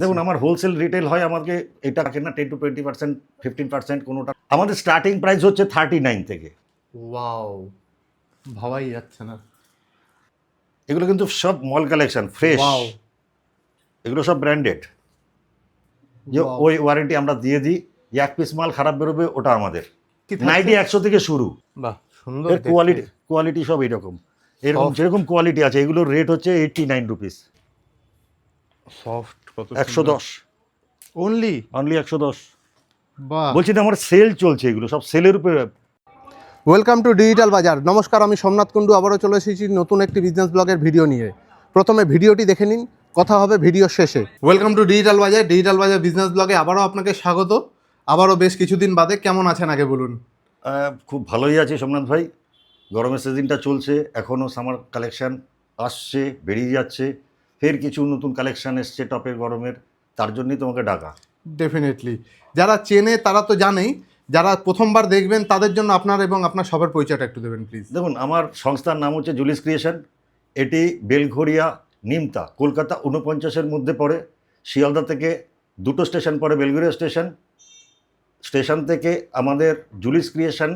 দেখুন আমার wholesale retail হয় আমাকে এটা থাকে না 10 to 20%, 15% কোনোটা। আমাদের স্টার্টিং প্রাইস হচ্ছে 39 থেকে। ওয়াও, ভাবাই যাচ্ছে না। এগুলো কিন্তু সব মল কালেকশন ফ্রেশ, ওয়াও এগুলো সব ব্র্যান্ডেড। যে ওয়াও, ওই ওয়ারেন্টি আমরা দিয়ে দিই, যে এক পিস মাল খারাপ বেরোবে ওটা আমাদের। কি থাকছে? 90 100 থেকে শুরু। বাহ, সুন্দর এর দেখতে। কোয়ালিটি সব এরকম Soft. যেরকম কোয়ালিটি আছে এগুলোর রেট হচ্ছে 89 রুপিস। সফট, কত 110 অনলি। অনলি 110। বাহ, বলছি না আমার সেল চলছে, এগুলো সব সেলের উপরে। ওয়েলকাম টু ডিজিটাল বাজার। নমস্কার, আমি সোমনাথ কুণ্ডু আবারও চলে এসেছি নতুন একটি বিজনেস ব্লগের ভিডিও নিয়ে। প্রথমে ভিডিওটি দেখে নিন, কথা হবে ভিডিও শেষে। ওয়েলকাম টু ডিজিটাল বাজার। ডিজিটাল বাজার বিজনেস ব্লগে আবারও আপনাকে স্বাগত। আবারও বেশ কিছুদিন বাদে কেমন আছেন আগে বলুন? খুব ভালোই আছে সোমনাথ ভাই। গরমের সিজনটা চলছে, এখনও সামার কালেকশান আসছে, বেরিয়ে যাচ্ছে, ফের কিছু নতুন কালেকশান এসছে টপের গরমের, তার জন্যই তোমাকে ডাকা। ডেফিনেটলি, যারা চেনে তারা তো জানেই, যারা প্রথমবার দেখবেন তাদের জন্য আপনার এবং আপনার সবার পরিচয়টা একটু দেবেন প্লিজ। দেখুন আমার সংস্থার নাম হচ্ছে জুলিস ক্রিয়েশন। এটি বেলঘরিয়া নিমতা কলকাতা 49-এর মধ্যে পড়ে। শিয়ালদা থেকে 2টো স্টেশন পড়ে, বেলঘরিয়া স্টেশন থেকে আমাদের জুলিস ক্রিয়েশন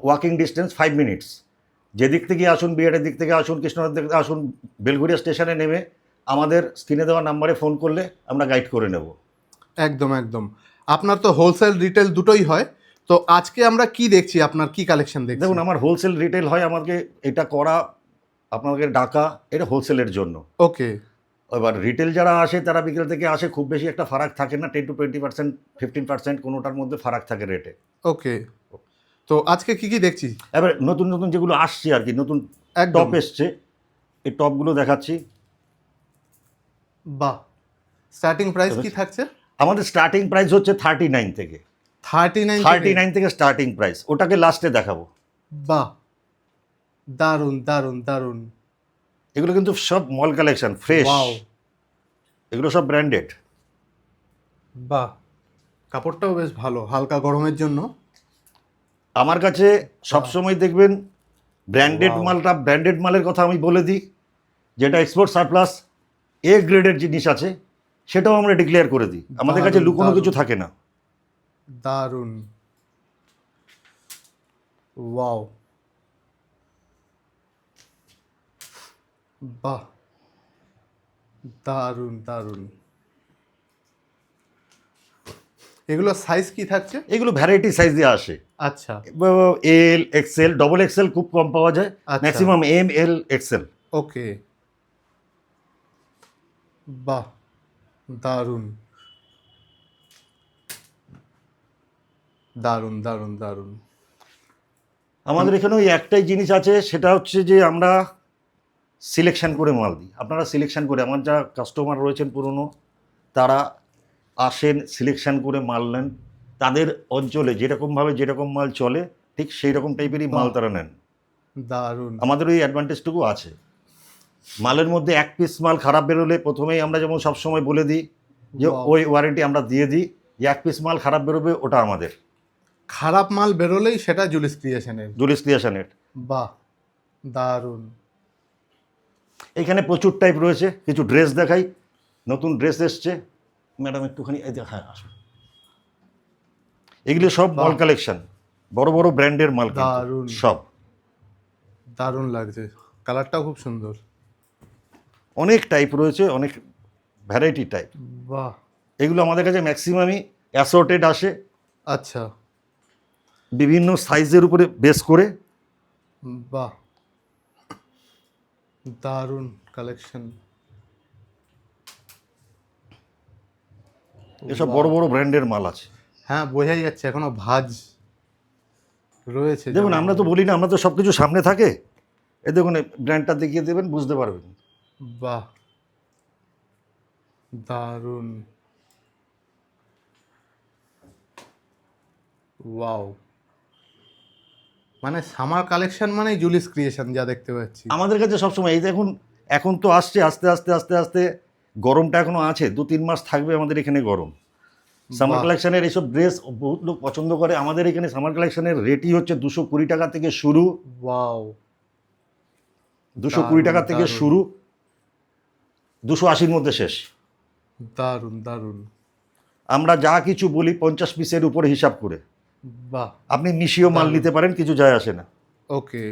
ওয়াকিং ডিস্টেন্স 5 মিনিটস। যেদিক থেকে আসুন, বিহারের দিক থেকে আসুন, কৃষ্ণনগর দিক থেকে আসুন, বেলঘরিয়া স্টেশনে নেমে আমাদের স্ক্রিনে দেওয়া নাম্বারে ফোন করলে আমরা গাইড করে নেব। একদম একদম। আপনার তো হোলসেল রিটেল দুটোই হয়, তো আজকে আমরা কি দেখছি, আপনার কি কালেকশন দেখছি? দেখুন আমার হোলসেল রিটেল হয়, আমাকে এটা করা, আপনাদের ডাকা, এটা হোলসেলের জন্য। ওকে, এবার রিটেল যারা আসে তারা বিকেল থেকে আসে, খুব বেশি একটা ফারাক থাকে না, 10 to 20%, 15% কোনোটার মধ্যে ফারাক থাকে রেটে। ওকে। তো আজকে কি কি দেখছি? এবার নতুন নতুন যেগুলো আসছে আর কি, নতুন একদম। টপ এসছে, এই টপগুলো দেখাচ্ছি। বাহ, স্টার্টিং প্রাইস কি থাকছে? আমাদের স্টার্টিং প্রাইস হচ্ছে 39 থেকে। 39 থেকে স্টার্টিং প্রাইস, ওটাকে লাস্টে দেখাবো। বাহ, দারুন দারুন দারুন। এগুলো কিন্তু সব মল কালেকশন ফ্রেশ, ওয়াও, এগুলো সব ব্র্যান্ডেড। বাহ, কাপড়টাও বেশ ভালো, হালকা গরমের জন্য। আমার কাছে সবসময় দেখবেন ব্র্যান্ডেড Wow. মালটা, ব্র্যান্ডেড মালের কথা আমি বলে দিই, যেটা এক্সপোর্ট সারপ্লাস এ গ্রেডের জিনিস আছে সেটাও আমরা ডিক্লেয়ার করে দিই। আমাদের কাছে দারুণ, লুকোনো কিছু দারুণ। থাকে না। দারুন, ওয়াও, বাহ, দারুন দারুন। এগুলো সাইজ কি থাকছে? এগুলো ভ্যারাইটি সাইজে আসে। আচ্ছা এল, এক্সেল, ডবল এক্সেল খুব কম পাওয়া যায়, আচ্ছা। ম্যাক্সিমাম এম, এল, এক্সেল। ওকে, বাহ, দারুন দারুন দারুন দারুন। আমাদের এখানে ওই একটাই জিনিস আছে, সেটা হচ্ছে যে আমরা সিলেকশন করে মাল দিই। আপনারা সিলেকশন করে, আমার যা কাস্টমার রয়েছেন পুরনো, তারা আসেন, সিলেকশন করে মাল নেন, তাদের অঞ্চলে যেরকমভাবে যেরকম মাল চলে ঠিক সেই রকম টাইপেরই মাল বাহ। তারা নেন। দারুন, আমাদের ওই অ্যাডভান্টেজটুকু আছে। মালের মধ্যে এক পিস মাল খারাপ বেরোলে প্রথমেই আমরা যেমন সবসময় বলে দিই যে Wow. ওই ওয়ারেন্টি আমরা দিয়ে দিই, যে এক পিস মাল খারাপ বেরোবে ওটা আমাদের। খারাপ মাল বেরোলেই সেটা জুলিস ক্রিয়েশনের। জুলিস ক্রিয়েশনের বাহ, দারুন। এখানে প্রচুর টাইপ রয়েছে। কিছু ড্রেস দেখাই, নতুন ড্রেস এসছে। ম্যাডাম একটুখানি হ্যাঁ আসুন। এগুলো সব মাল বাহ। কালেকশন, বড় বড় ব্র্যান্ডের মাল কিন্তু দারুণ। সব। দারুণ লাগছে, কালারটাও খুব সুন্দর। অনেক টাইপ রয়েছে, অনেক ভ্যারাইটি টাইপ। বাহ, এগুলো আমাদের কাছে ম্যাক্সিমামই অ্যাসর্টেড আসে, আচ্ছা, বিভিন্ন সাইজের উপরে বেস করে। বাহ, দারুণ কালেকশন। এসব বড় বড় ব্র্যান্ডের মাল আছে। হ্যাঁ, বোঝাই যাচ্ছে এখনো ভাঁজ রয়েছে। দেখুন আমরা তো বলি না, আমরা তো সব কিছু সামনে থাকে। এ দেখুন ব্র্যান্ডটা দেখিয়ে দেবেন, বুঝতে পারবেন। বাহ, দারুণ, ওয়াও। মানে সামার কালেকশন মানেই জুলিস ক্রিয়েশন, যা দেখতে পাচ্ছি। আমাদের কাছে সবসময় এই দেখুন, এখন তো আসছে আস্তে আস্তে আস্তে আস্তে, গরমটা এখনো আছে, 2-3 মাস থাকবে আমাদের এখানে গরম। সামার বাহ। কালেকশনের এইসব ড্রেস বহুত লোক পছন্দ করে। আমাদের এখানে সামার কালেকশনের রেটই হচ্ছে 220 টাকা থেকে শুরু। ওয়াও, 220 টাকা থেকে দারুণ। শুরু, 280-র মধ্যে শেষ। দারুণ দারুণ। আমরা যা কিছু বলি 50 পিসের উপরে হিসাব করে। বাহ। আপনি মিশিয়েও মাল দারুণ। নিতে পারেন, কিছু যায় আসে না। ওকে।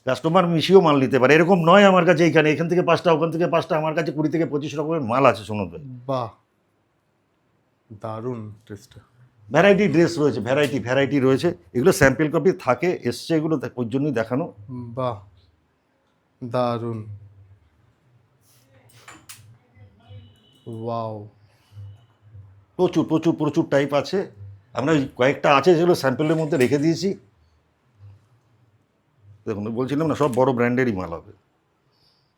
কাস্টমার মিশিয়েও মাল নিতে পারে, এরকম নয় আমার কাছে এখান থেকে 5টা ওখান থেকে 5টা, আমার কাছে 20 থেকে 25 রকমের মাল আছে সুমন ভাই। বাহ, দারুণ টেস্টটা। ভ্যারাইটি ড্রেস রয়েছে, ভ্যারাইটি রয়েছে, এগুলো স্যাম্পল কপি থাকে, এসছে এগুলো, ওই জন্যই দেখানো। বাহ, দারুণ। ওয়াও। প্রচুর প্রচুর প্রচুর টাইপ আছে। আমরা ওই কয়েকটা আছে যেগুলো স্যাম্পলের মধ্যে রেখে দিয়েছি। দেখুন বলছিলাম না, সব বড় ব্র্যান্ডেরই মাল হবে।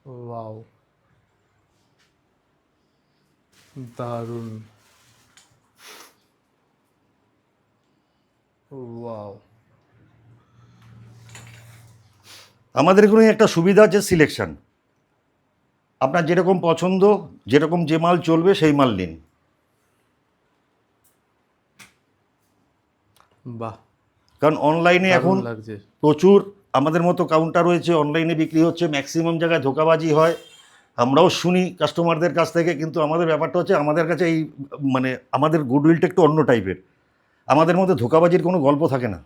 ওয়াও, দারুণ। ওয়াও। আমাদের এখানে একটা সুবিধা আছে, সিলেকশন। আপনার যেরকম পছন্দ, যেরকম যে মাল চলবে সেই মাল নিন। বাহ, কারণ অনলাইনে এখন দারুণ লাগছে। প্রচুর আমাদের মতো কাউন্টার রয়েছে, অনলাইনে বিক্রি হচ্ছে, ম্যাক্সিমাম জায়গায় ধোঁকাবাজি হয়, আমরাও শুনি কাস্টমারদের কাছ থেকে। কিন্তু আমাদের ব্যাপারটা হচ্ছে, আমাদের কাছে এই মানে আমাদের গুডউইলটা একটু অন্য টাইপের। আমাদের মধ্যে ধোঁকাবাজির কোনো গল্প থাকে না,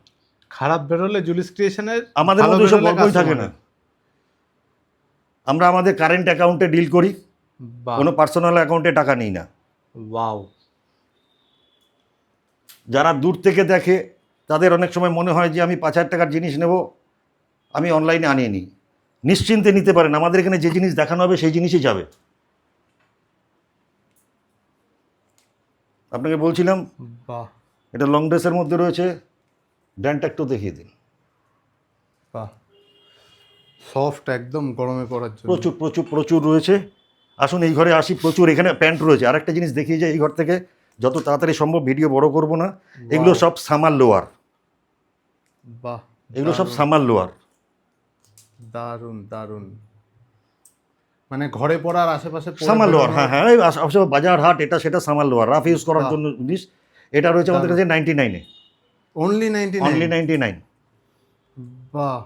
খারাপ বেরোলে জুলিস ক্রিয়েশনের, আমাদের ভালো মধ্যে সব বেরোলে গল্পই থাকে না। আমরা আমাদের কারেন্ট অ্যাকাউন্টে ডিল করি, বাহ, কোনো পার্সোনাল অ্যাকাউন্টে টাকা নিই না। ওয়াও। যারা দূর থেকে দেখে তাদের অনেক সময় মনে হয় যে আমি 5,000 টাকার জিনিস নেব, আমি অনলাইনে আনিয়ে নিই। নিশ্চিন্তে নিতে পারেন, আমাদের এখানে যে জিনিস দেখানো হবে সেই জিনিসই যাবে। আপনাকে বলছিলাম বাহ, এটা লং ড্রেসের মধ্যে রয়েছে, ব্র্যান্ডটা একটু দেখিয়ে দিন। বাহ, সফট একদম গরমে পড়ার জন্য। প্রচুর প্রচুর প্রচুর রয়েছে। আসুন এই ঘরে আসি, প্রচুর এখানে প্যান্ট রয়েছে। আরেকটা জিনিস দেখিয়ে যায় এই ঘর থেকে, যত তাড়াতাড়ি সম্ভব, ভিডিও বড় করব না। এগুলো সব সামার লোয়ার, বাহ, এগুলো সব সামার লোয়ার। দারুণ দারুণ। মানে ঘরে পড়ার আশেপাশে পরে সামার লোয়ার, বেরোনো- হ্যাঁ হ্যাঁ, এই আশেপাশে বাজার হাট এটা সেটা সামার লোয়ার, রাফ ইউজ করার বাহ। জন্য জিনিস। এটা রয়েছে আমাদের কাছে 99-এ, অনলি 99। অনলি 99। বাহ,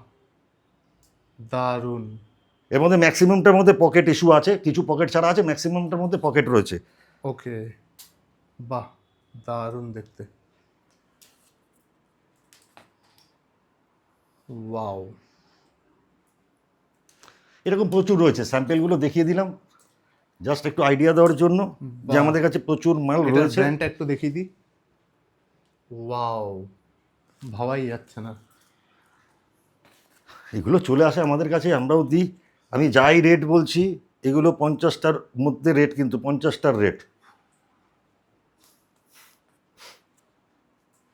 দারুণ। এর মধ্যে ম্যাক্সিমামটার মধ্যে পকেট ইস্যু আছে, কিছু পকেট ছাড়া আছে, ম্যাক্সিমামটার মধ্যে পকেট রয়েছে। ওকে, বাহ, দারুণ দেখতে। ওয়াও। এরকম প্রচুর রয়েছে, স্যাম্পেলগুলো দেখিয়ে দিলাম জাস্ট একটু আইডিয়া দেওয়ার জন্য যে বাহ। আমাদের কাছে প্রচুর মাল এটার রয়েছে। ব্র্যান্ডটা একটু দেখিয়ে দিই। ওয়াও, ভাবাই যাচ্ছে না। এগুলো চলে আসে আমাদের কাছে, আমরাও দিই। আমি যাই রেট বলছি, এগুলো 50টার মধ্যে রেট, কিন্তু 50টার রেট।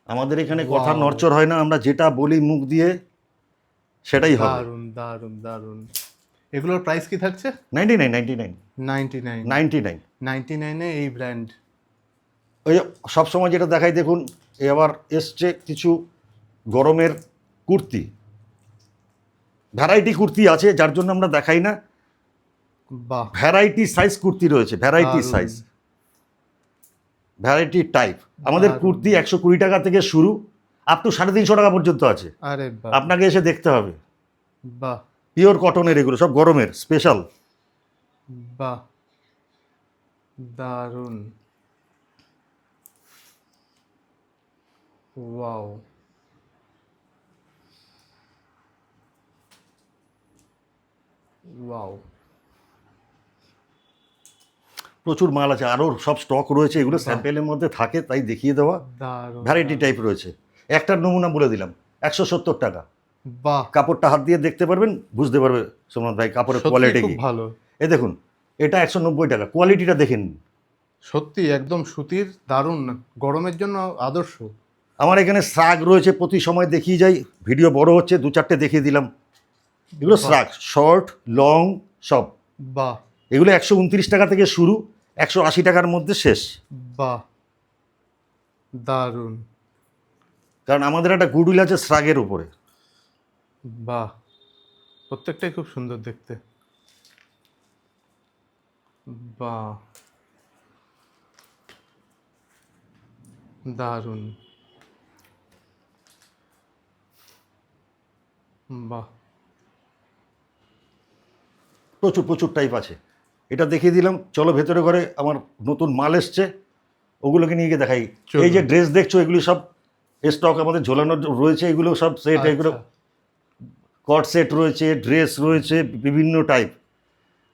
আমাদের এখানে কথা Wow. নড়চড় হয় না, আমরা যেটা বলি মুখ দিয়ে সেটাই হবে। দারুণ দারুণ দারুণ। এগুলোর প্রাইস কি থাকছে? 99, 99, 99। 99। 99-এ এই ব্র্যান্ড। ওই সবসময় যেটা দেখাই, দেখুন এ আবার এসছে কিছু গরমের কুর্তি, ভ্যারাইটি কুর্তি আছে, যার জন্য আমরা দেখাই না। বাহ, ভ্যারাইটি সাইজ কুর্তি রয়েছে, ভ্যারাইটি দারুণ। Size, variety type. আমাদের দারুণ। কুর্তি 120 টাকা থেকে শুরু, আপ টু 350 টাকা পর্যন্ত আছে। আরে বাহ, আপনাকে এসে দেখতে হবে। বাহ, পিওর কটনের, এগুলো সব গরমের স্পেশাল। বাহ, দারুণ। ওয়াও। ওয়াও, প্রচুর মাল আছে, আরও সব স্টক রয়েছে, এগুলো স্যাম্পেলের মধ্যে থাকে তাই দেখিয়ে দেওয়া। দারুণ। ভ্যারাইটি টাইপ রয়েছে। একটার নমুনা বলে দিলাম, 170 টাকা। বাহ, কাপড়টা হাত দিয়ে দেখতে পারবেন, বুঝতে পারবে সোমনাথ ভাই কাপড়ের সত্যি কোয়ালিটি খুব কি। ভালো। এই দেখুন, এটা 190 টাকা, কোয়ালিটিটা দেখেন। সত্যি একদম সুতির, দারুণ, গরমের জন্য আদর্শ। আমার এখানে শ্রাগ রয়েছে, প্রতি সময় দেখিয়ে যাই, ভিডিও বড় হচ্ছে, 2-4টে দেখিয়ে দিলাম। এগুলো বাহ। শ্রাগ, শর্ট লং সব। বাহ, এগুলো 129 টাকা থেকে শুরু, 180 টাকার মধ্যে শেষ। বাহ, দারুণ। কারণ আমাদের একটা গুডউইল আছে শ্রাগের উপরে। বাহ, প্রত্যেকটাই খুব সুন্দর দেখতে। বাহ, দারুণ। বাহ, প্রচুর প্রচুর টাইপ আছে। এটা দেখিয়ে দিলাম। চলো ভেতরে ঘরে আমার নতুন মাল এসছে, ওগুলোকে নিয়ে গিয়ে দেখাই। চলুন। এই যে ড্রেস দেখছো, এগুলি সব স্টক আমাদের ঝোলানো রয়েছে, এগুলো সব সেট, এগুলো আচ্ছা, কট সেট রয়েছে, ড্রেস রয়েছে বিভিন্ন টাইপ,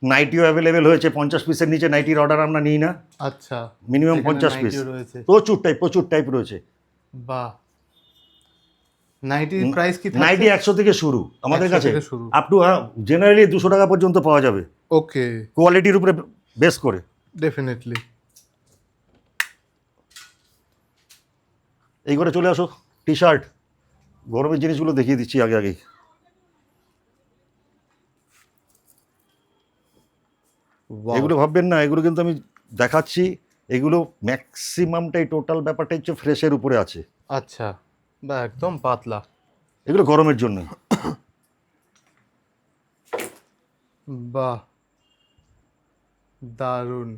নাইটিও অ্যাভেলেবেল হয়েছে। 50 পিসের নিচে নাইটির অর্ডার আমরা নিই না, আচ্ছা, মিনিমাম এখানে 50 পিস। নাইটিও রয়েছে। প্রচুর টাইপ রয়েছে। বাহ, নাইটির প্রাইস কি থাকছে? নাইটি 100 থেকে শুরু আমাদের 100 কাছে, থেকে শুরু। আপ টু জেনারেলি 200 টাকা পর্যন্ত পাওয়া যাবে, ওকে, কোয়ালিটির উপরে বেস করে। ডেফিনেটলি। এই করে চলে আসো। টি শার্ট, গরমের জিনিসগুলো দেখিয়ে দিচ্ছি আগেই। এগুলো ভাববেন না, এগুলো কিন্তু আমি দেখাচ্ছি, এগুলো ম্যাক্সিমামটাই টোটাল ব্যাপারটা হচ্ছে ফ্রেশের উপরে আছে। আচ্ছা, বা একদম পাতলা। এগুলো গরমের জন্য। বাহ, দারুণ।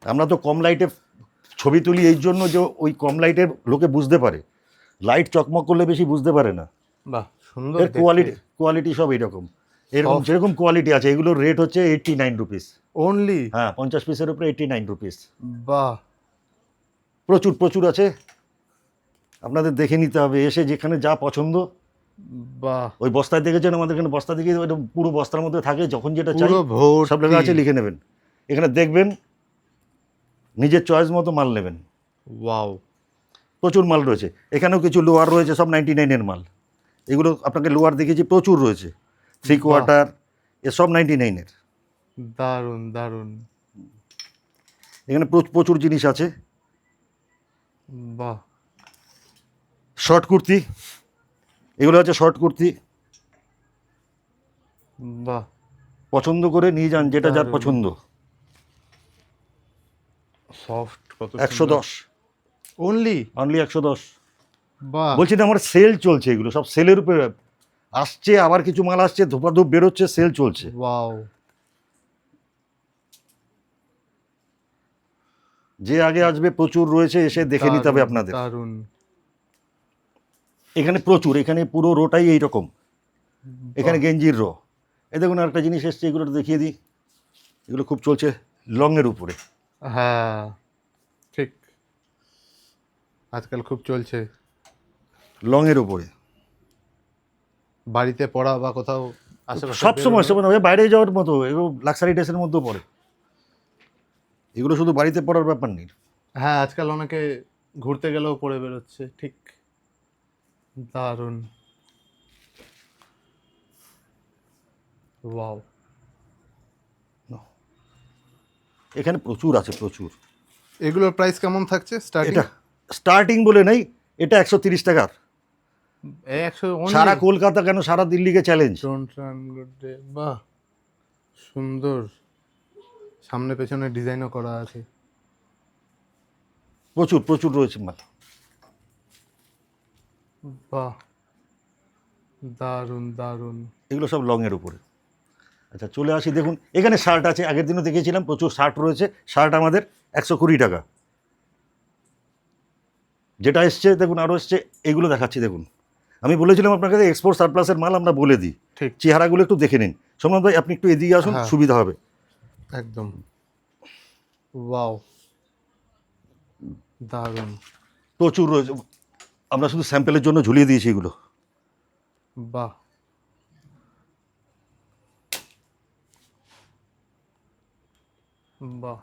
আমরা তো কম লাইটে ছবি তুলি এই জন্য যে ওই কম লাইটে লোকে বুঝতে পারে, লাইট চকমক করলে বেশি বুঝতে পারে না। বাহ, সুন্দর এর কোয়ালিটি সব এইরকম, এরকম যেরকম কোয়ালিটি আছে। এগুলোর রেট হচ্ছে 89 রুপিস অনলি। হ্যাঁ, 50 পিসের উপরে 89 রুপিস। বাহ, প্রচুর আছে, আপনাদের দেখে নিতে হবে এসে, যেখানে যা পছন্দ। বাহ, ওই বস্তায় দেখেছেন আমাদের এখানে, বস্তা দেখে ওইটা পুরো বস্তার মধ্যে থাকে, যখন যেটা চাই পুরো ভর্তি। সব লেখা আছে, লিখে নেবেন। এখানে দেখবেন, নিজের চয়েস মতো মাল নেবেন। ওয়াও, প্রচুর মাল রয়েছে। এখানেও কিছু লোয়ার রয়েছে, সব 99-এর মাল। এগুলো আপনাকে লোয়ার দেখিয়েছি, প্রচুর রয়েছে, 3/4 এসব 99-এর। দারুণ দারুণ। এখানে প্রচুর জিনিস আছে। বাহ, শর্ট কুর্তি, এগুলো হচ্ছে শর্ট কুর্তি। বাহ, পছন্দ করে নিয়ে যান, যেটা যার দারুণ। পছন্দ। সফট, কত 110 অনলি। অনলি 110। বাহ, বলছি না, আমার সেল চলছে, এগুলো সব সেলের উপরে আসছে, আবার কিছু মাল আসছে, ধোপাধূপ বেরোচ্ছে, সেল চলছে। ওয়াও, যে আগে আসবে, প্রচুর রয়েছে, এসে দেখে নিতে হবে আপনাদের। দারুণ। এখানে প্রচুর, এখানে পুরো রোটাই এইরকম। এখানে গেঞ্জির রো। এই দেখুন আরেকটা জিনিস এসছে, এগুলো দেখিয়ে দিই। এগুলো খুব চলছে লংয়ের উপরে। হ্যাঁ, ঠিক, আজকাল খুব চলছে। লংয়ের উপরে বাড়িতে পড়া বা কোথাও আশেপাশে সব সময় বেরোনো। বাইরে যাওয়ার মতো, এগুলো লাক্সারি ড্রেসের মধ্যেও পড়ে। এগুলো শুধু বাড়িতে পড়ার ব্যাপার নেই। হ্যাঁ, আজকাল অনেকে ঘুরতে গেলেও পরে বেরোচ্ছে। ঠিক, দারুণ। ওয়াও, এখানে প্রচুর আছে, প্রচুর। এগুলোর প্রাইস কেমন থাকছে স্টার্টিং? এটা স্টার্টিং বলে নেই, এটা 130 টাকার। 100 সারা কলকাতা কেন, সারা দিল্লিকে চ্যালেঞ্জ। বাহ, সুন্দর। সামনে পেছনে ডিজাইনও করা আছে। প্রচুর রয়েছে মাল। বাহ, দারুণ দারুণ। এগুলো সব লংয়ের উপরে। আচ্ছা, চলে আসি। দেখুন এখানে শার্ট আছে, আগের দিনও দেখেছিলাম, প্রচুর শার্ট রয়েছে। শার্ট আমাদের 120 টাকা। যেটা এসছে দেখুন, আরও এসছে, এগুলো দেখাচ্ছি। দেখুন, আমি বলেছিলাম আপনাকে এক্সপোর্ট সারপ্লাসের মাল আমরা বলে দিই। ঠিক, চেহারাগুলো একটু দেখে নিন। সোমনাথ ভাই, আপনি একটু এদিকে আসুন, হ্যাঁ। সুবিধা হবে। একদম। ওয়াও, দারুণ। প্রচুর রয়েছে, আমরা শুধু স্যাম্পেলের জন্য ঝুলিয়ে দিয়েছি এগুলো। বাহ, বাহ।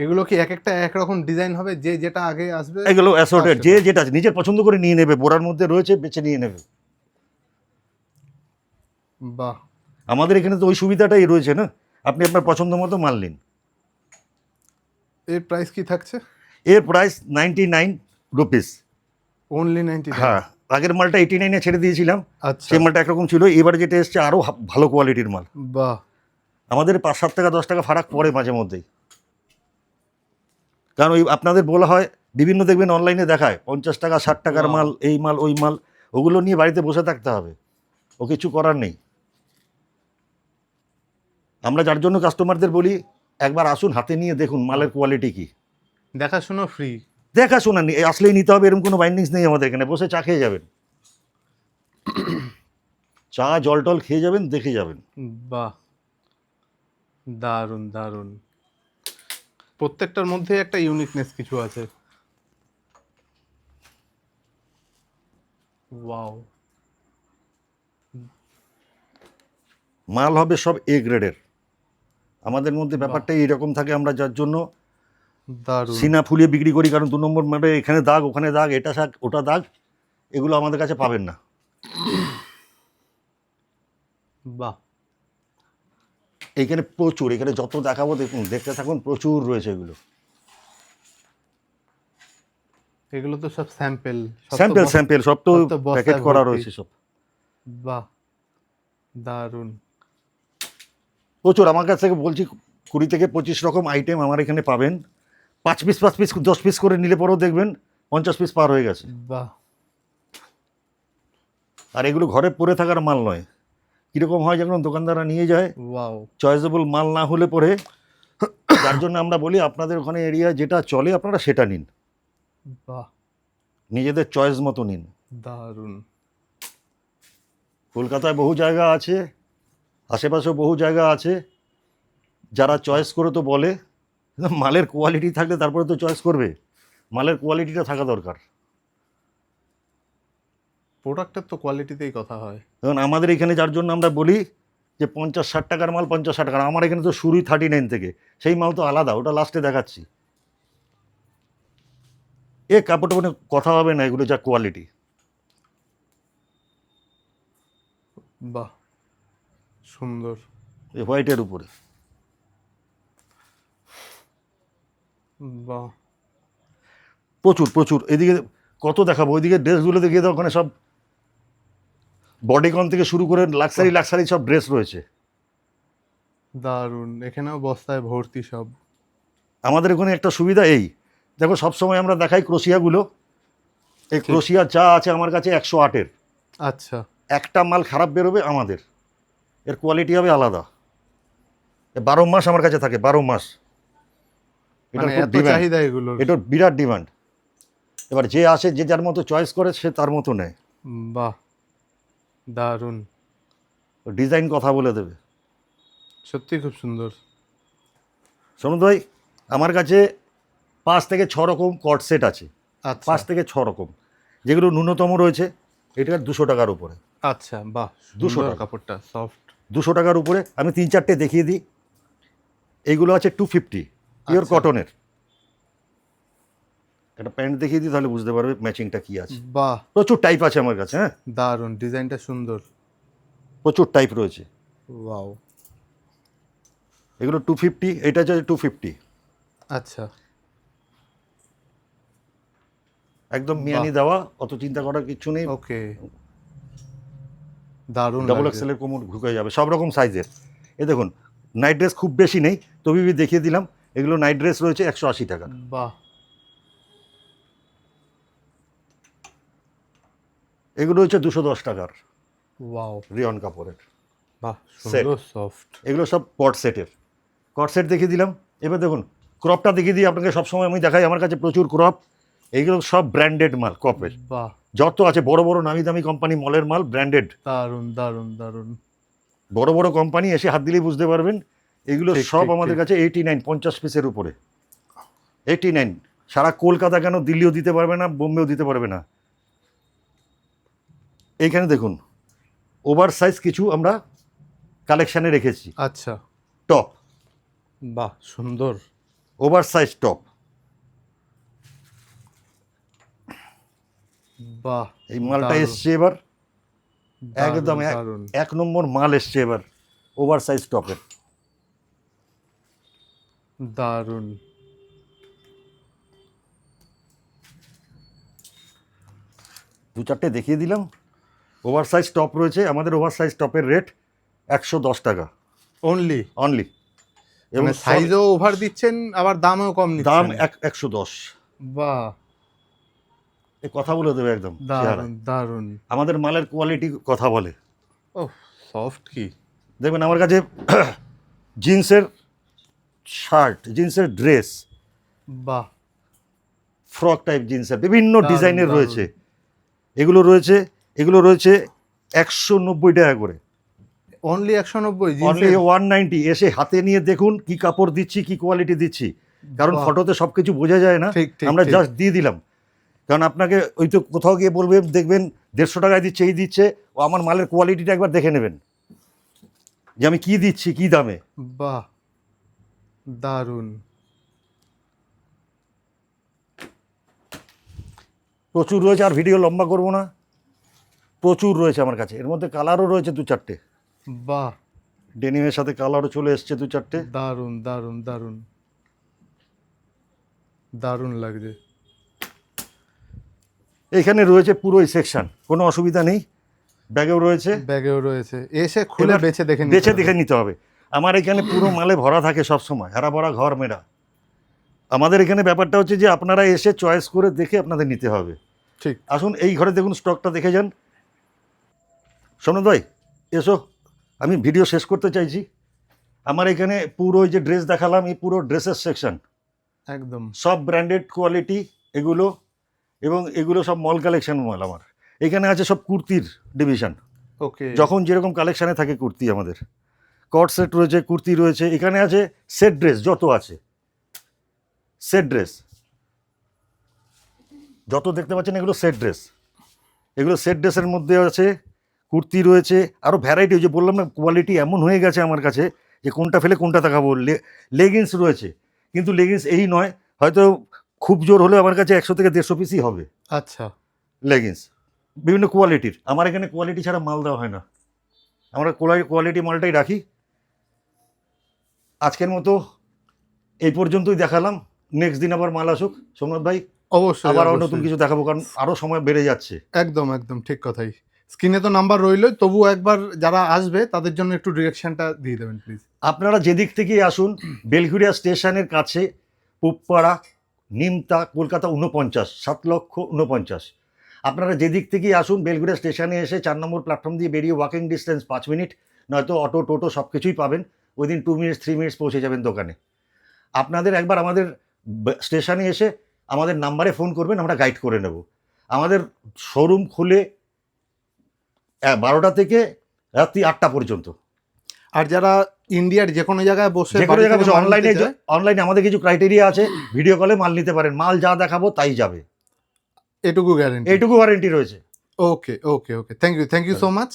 এগুলো কি এক একটা একরকম ডিজাইন হবে, যে যেটা আগে আসবে? এগুলো অ্যাসর্টেড, আচ্ছা, যে যেটা আছে নিজের পছন্দ করে নিয়ে নেবে। বোরার মধ্যে রয়েছে, বেছে নিয়ে নেবে। বাহ, আমাদের এখানে তো ওই সুবিধাটাই রয়েছে না, আপনি আপনার পছন্দ মতো মাল নিন। এর প্রাইস কি থাকছে? এর প্রাইস 99 রুপিস। অনলি 90? হ্যাঁ, আগের মালটা 89-এ ছেড়ে দিয়েছিলাম, আচ্ছা, সেই মালটা একরকম ছিল। এবারে যেটা এসছে আরও ভালো কোয়ালিটির মাল। বাহ, আমাদের 5-7 টাকা 10 টাকা ফারাক পড়ে মাঝে মধ্যেই, কারণ ওই আপনাদের বলা হয়, বিভিন্ন দেখবেন অনলাইনে দেখায় 50 টাকা 60 টাকার Wow. মাল, এই মাল ওই মাল, ওগুলো নিয়ে বাড়িতে বসে থাকতে হবে, ও কিছু করার নেই। আমরা যার জন্য কাস্টমারদের বলি, একবার আসুন, হাতে নিয়ে দেখুন মালের কোয়ালিটি কি। দেখাশুনো ফ্রি। দেখাশোনা নেই, আসলেই নিতে হবে এরকম কোনো বাইন্ডিংস নেই আমাদের এখানে, বসে চা খেয়ে যাবেন। চা জল টল খেয়ে যাবেন, দেখে যাবেন। বাহ, দারুণ দারুণ। প্রত্যেকটার মধ্যে একটা ইউনিকনেস কিছু আছে। ওয়াও, মাল হবে সব এ গ্রেডের। আমাদের মধ্যে বাহ। ব্যাপারটা এইরকম থাকে, আমরা যার জন্য দারুণ। সিনা ফুলিয়ে বিক্রি করি, কারণ 2 নম্বর মানে এখানে দাগ, ওখানে দাগ, এটা শাক, ওটা দাগ, এগুলো আমাদের কাছে পাবেন না। বাহ, এইখানে প্রচুর, এখানে যত দেখাবো দেখুন, দেখতে থাকুন, প্রচুর রয়েছে এগুলো। এগুলো তো সব স্যাম্পেল। স্যাম্পেল স্যাম্পেল সব তো সব তো বস্তায় প্যাকেট করা ভর্তি। রয়েছে সব। বাহ, দারুণ। প্রচুর, আমার কাছ থেকে বলছি 20 থেকে 25 রকম আইটেম আমার এখানে পাবেন। 5 পিস 5 পিস 10 পিস করে নিলে পরেও দেখবেন 50 পিস পার হয়ে গেছে। বাহ, আর এগুলো ঘরে পড়ে থাকার মাল নয়। কীরকম হয়, যখন দোকানদাররা নিয়ে যায় ওয়াও, চয়েসেবল মাল না হলে পরে, যার জন্য আমরা বলি আপনাদের ওখানে এরিয়া যেটা চলে আপনারা সেটা নিন, বাহ, নিজেদের চয়েস মতো নিন। দারুণ। কলকাতায় বহু জায়গা আছে, আশেপাশেও বহু জায়গা আছে, যারা চয়েস করে তো বলে, কিন্তু মালের কোয়ালিটি থাকলে তারপরে তো চয়েস করবে। মালের কোয়ালিটিটা থাকা দরকার। প্রোডাক্টের তো কোয়ালিটিতেই কথা হয়। কারণ আমাদের এখানে যার জন্য আমরা বলি যে 50-60 টাকার মাল 50-60 টাকার, আমার এখানে তো শুরুই 39 থেকে, সেই মাল তো আলাদা, ওটা লাস্টে দেখাচ্ছি। এ কাপড়টা মানে কথা হবে না, এগুলো যা কোয়ালিটি। বাহ, সুন্দর। এই হোয়াইটের উপরে বাহ, প্রচুর প্রচুর। এদিকে কত দেখাবো, ওইদিকে ড্রেসগুলো দেখিয়ে দাও, ওখানে সব বডিকন থেকে শুরু করে লাক্সারি লাক্সারি সব ড্রেস রয়েছে। দারুণ। এখানেও বস্তায় ভর্তি সব। আমাদের ওখানে একটা সুবিধা এই, দেখো সবসময় আমরা দেখাই ক্রোশিয়াগুলো, এই ঠিক। ক্রোশিয়া যা আছে আমার কাছে 108-এর, আচ্ছা, একটা মাল খারাপ বেরোবে আমাদের, এর কোয়ালিটি হবে আলাদা। 12 মাস আমার কাছে থাকে, 12 মাস। এটা মানে খুব এত ডিমান্ড, চাহিদা এগুলোর। এটার বিরাট ডিমান্ড। এবার যে আসে, যে যার মতো চয়েস করে, সে তার মতো নেয়। বাহ, দারুণ। ডিজাইন কথা বলে দেবে। সত্যি খুব সুন্দর। সনুদ ভাই, আমার কাছে 5 থেকে 6 রকম কট সেট আছে। আচ্ছা 5 থেকে 6 রকম, যেগুলো ন্যূনতম রয়েছে এটা 200 টাকার উপরে। আচ্ছা, বাহ, 200 সুন্দর টাকা। কাপড়টা সফট। 200 টাকার উপরে আমি 3-4টে দেখিয়ে দিই। এইগুলো আছে 250, পিওর আচ্ছা। কটনের। একটা প্যান্ট দেখিয়ে দিই, তাহলে বুঝতে পারবে ম্যাচিংটা কি আছে। বাহ, প্রচুর টাইপ আছে আমার কাছে, হ্যাঁ, দারুণ। ডিজাইনটা সুন্দর। প্রচুর টাইপ রয়েছে। ওয়াও, এগুলো 250, এটা হচ্ছে 250। আচ্ছা, একদম মিয়ানি দেওয়া, অত চিন্তা করার কিছু নেই। ওকে, দারুণ ডাবল লাগছে। এক্সেলের কোমর ঢুকে যাবে, সব রকম সাইজের। এই দেখুন, নাইট ড্রেস খুব বেশি নেই, তবে দেখিয়ে দিলাম। এগুলো নাইট ড্রেস রয়েছে 180 টাকা। বাহ, এগুলো হচ্ছে 210 টাকার ওয়াও, রিয়ন কাপড়ের। বাহ, সুন্দর সফট। এগুলো সব কট সেটের। কট সেট দেখিয়ে দিলাম। এবার দেখুন ক্রপটা দেখিয়ে দিই আপনাকে, সবসময় আমি দেখাই, আমার কাছে প্রচুর ক্রপ। এইগুলো সব ব্র্যান্ডেড মাল ক্রপের, বাহ, যত আছে বড় বড় নামি দামি কোম্পানি মলের মাল, ব্র্যান্ডেড। দারুণ দারুণ দারুণ। বড় বড় কোম্পানি, এসে হাত দিলেই বুঝতে পারবেন। এগুলো ঠিক, সব ঠিক, আমাদের ঠিক। কাছে 89, 50 পিসের উপরে। 89, সারা কলকাতা কেন, দিল্লিও দিতে পারবে না, বোম্বেও দিতে পারবে না। এইখানে দেখুন ওভার সাইজ কিছু আমরা কালেকশানে রেখেছি। আচ্ছা, টপ, বাহ, সুন্দর। Over size top. বাহ, এই মালটা দারুণ, এসছে এবার, দারুণ, একদম দারুণ। 1 নম্বর মাল এসছে এবার, ওভার সাইজ টপের। দারুণ। 2-4টে দেখিয়ে দিলাম। ওভার সাইজ টপ রয়েছে আমাদের, ওভার সাইজ টপের রেট 110 টাকা অনলি? অনলি। এবং মানে সাইজও ওভার দিচ্ছেন, আবার দামও কম দাম নিচ্ছেন। 110। বাহ, এ কথা বলে দেবে একদম চেহারায়। দারুণ দারুণ। আমাদের মালের কোয়ালিটি কথা বলে। ও, সফট কি! দেখবেন আমার কাছে জিন্সের শার্ট, জিন্সের ড্রেস, বাহ, ফ্রক টাইপ জিন্সের বিভিন্ন দারুণ, ডিজাইনের দারুণ। রয়েছে। এগুলো রয়েছে 190 টাকা করে, অনলি 190 অনলি 190। এসে হাতে নিয়ে দেখুন কি কাপড় দিচ্ছি, কি কোয়ালিটি দিচ্ছি, কারণ বাহ। ফটোতে সব কিছু বোঝা যায় না, ঠিক ঠিক আমরা ঠিক। জাস্ট দিয়ে দিলাম। কারণ আপনাকে ওই তো কোথাও গিয়ে বলবেন, দেখবেন 150 টাকায় দিচ্ছে, এই দিচ্ছে, ও আমার মালের কোয়ালিটিটা একবার দেখে নেবেন যে আমি কি দিচ্ছি, কি দামে। বাহ, দারুণ। প্রচুর রয়েছে, আর ভিডিও লম্বা করবো না, প্রচুর রয়েছে আমার কাছে। এর মধ্যে কালারও রয়েছে 2-4টে, বাহ, ডেনিমের সাথে কালারও চলে এসছে 2-4টে। দারুণ দারুণ দারুণ দারুণ লাগছে। এখানে রয়েছে পুরো এই সেকশন, কোনো অসুবিধা নেই। ব্যাগেও রয়েছে, ব্যাগেও রয়েছে, এসে খুলে এবার বেছে দেখে বেছে দেখে নিতে হবে। আমার এখানে পুরো মালে ভরা থাকে সব সময়, হারা ভরা ঘর মেরা। আমাদের এখানে ব্যাপারটা হচ্ছে যে আপনারা এসে চয়েস করে দেখে আপনাদের নিতে হবে। ঠিক। আসুন এই ঘরে দেখুন, স্টকটা দেখে যান। সোমনাথ ভাই এসো, আমি ভিডিও শেষ করতে চাইছি। আমার এখানে পুরো ওই যে ড্রেস দেখালাম, এই পুরো ড্রেসের সেকশন, একদম সব ব্র্যান্ডেড কোয়ালিটি এগুলো, এবং এগুলো সব মল কালেকশন মাল। আমার এখানে আছে সব কুর্তির ডিভিশন, ওকে। যখন যেরকম কালেকশানে থাকে কুর্তি। আমাদের কট সেট রয়েছে, কুর্তি রয়েছে, এখানে আছে সেট ড্রেস, যত আছে সেট ড্রেস, যত দেখতে পাচ্ছেন এগুলো সেট ড্রেস। এগুলো সেট ড্রেসের মধ্যে আছে কুর্তি রয়েছে, আরও ভ্যারাইটি। যে বললাম না, কোয়ালিটি এমন হয়ে গেছে আমার কাছে যে কোনটা ফেলে কোনটা দেখাবো। লেগিংস রয়েছে, কিন্তু লেগিংস এই নয়, হয়তো খুব জোর হলে আমার কাছে 100 থেকে 150 পিসই হবে আচ্ছা, লেগিংস, বিভিন্ন কোয়ালিটির। আমার এখানে কোয়ালিটি ছাড়া মাল দেওয়া হয় না, আমরা কোয়ালিটি মালটাই রাখি। আজকের মতো এই পর্যন্তই দেখালাম, নেক্সট দিন আবার মাল আসুক সোমনাথ ভাই, অবশ্যই আবার অবশ্যই। নতুন কিছু দেখাবো, কারণ আরও সময় বেড়ে যাচ্ছে। একদম একদম ঠিক কথাই। স্ক্রিনে তো নাম্বার রইলই, তবুও একবার যারা আসবে তাদের জন্য একটু ডিরেকশনটা দিয়ে দেবেন প্লিজ। আপনারা যেদিক থেকেই আসুন, বেলঘুরিয়া স্টেশনের কাছে, পুবপাড়া, নিমতা, কলকাতা 49, 7,49,000। আপনারা যেদিক থেকেই আসুন, বেলঘুরিয়া স্টেশনে এসে 4 নম্বর প্ল্যাটফর্ম দিয়ে বেরিয়ে ওয়াকিং ডিস্টেন্স 5 মিনিট, নয়তো অটো টোটো সব কিছুই পাবেন। উইদিন 2 মিনিটস 3 মিনিটস পৌঁছে যাবেন দোকানে। আপনাদের একবার আমাদের স্টেশনে এসে আমাদের নাম্বারে ফোন করবেন, আমরা গাইড করে নেব। আমাদের শোরুম খুলে 12টা থেকে রাত্রি 8টা পর্যন্ত। আর যারা ইন্ডিয়ার যে কোনো জায়গায় বসে যে কোনো জায়গায় বসে অনলাইনে আমাদের কিছু ক্রাইটেরিয়া আছে, ভিডিও কলে মাল নিতে পারেন, মাল যা দেখাবো তাই যাবে, এটুকু গ্যারেন্টি। এইটুকু ওয়ারেন্টি রয়েছে। ওকে ওকে ওকে, থ্যাংক ইউ সো মাচ।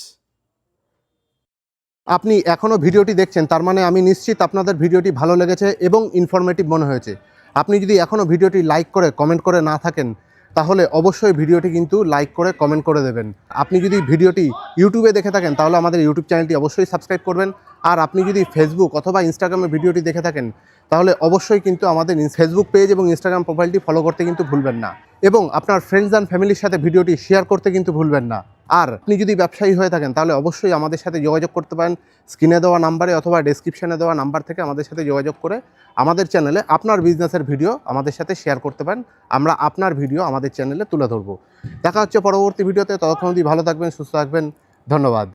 আপনি এখনও ভিডিওটি দেখছেন, তার মানে আমি নিশ্চিত আপনাদের ভিডিওটি ভালো লেগেছে এবং ইনফরমেটিভ মনে হয়েছে। আপনি যদি এখনও ভিডিওটি লাইক করে কমেন্ট করে না থাকেন, তাহলে অবশ্যই ভিডিওটি কিন্তু লাইক করে কমেন্ট করে দেবেন। আপনি যদি ভিডিওটি ইউটিউবে দেখে থাকেন, তাহলে আমাদের ইউটিউব চ্যানেলটি অবশ্যই সাবস্ক্রাইব করবেন। আর আপনি যদি ফেসবুক অথবা ইনস্টাগ্রামে ভিডিওটি দেখে থাকেন, তাহলে অবশ্যই কিন্তু আমাদের ফেসবুক পেজ এবং ইনস্টাগ্রাম প্রোফাইলটি ফলো করতে কিন্তু ভুলবেন না, এবং আপনার ফ্রেন্ডস অ্যান্ড ফ্যামিলির সাথে ভিডিওটি শেয়ার করতে কিন্তু ভুলবেন না। আর আপনি যদি ব্যবসায়ী হয়ে থাকেন, তাহলে অবশ্যই আমাদের সাথে যোগাযোগ করতে পারেন স্ক্রিনে দেওয়া নাম্বারে অথবা ডেসক্রিপশনে দেওয়া নাম্বার থেকে আমাদের সাথে যোগাযোগ করে আমাদের চ্যানেলে আপনার বিজনেসের ভিডিও আমাদের সাথে শেয়ার করতে পারেন। আমরা আপনার ভিডিও আমাদের চ্যানেলে তুলে ধরবো। দেখা হচ্ছে পরবর্তী ভিডিওতে, ততক্ষণ অবধি ভালো থাকবেন, সুস্থ থাকবেন, ধন্যবাদ।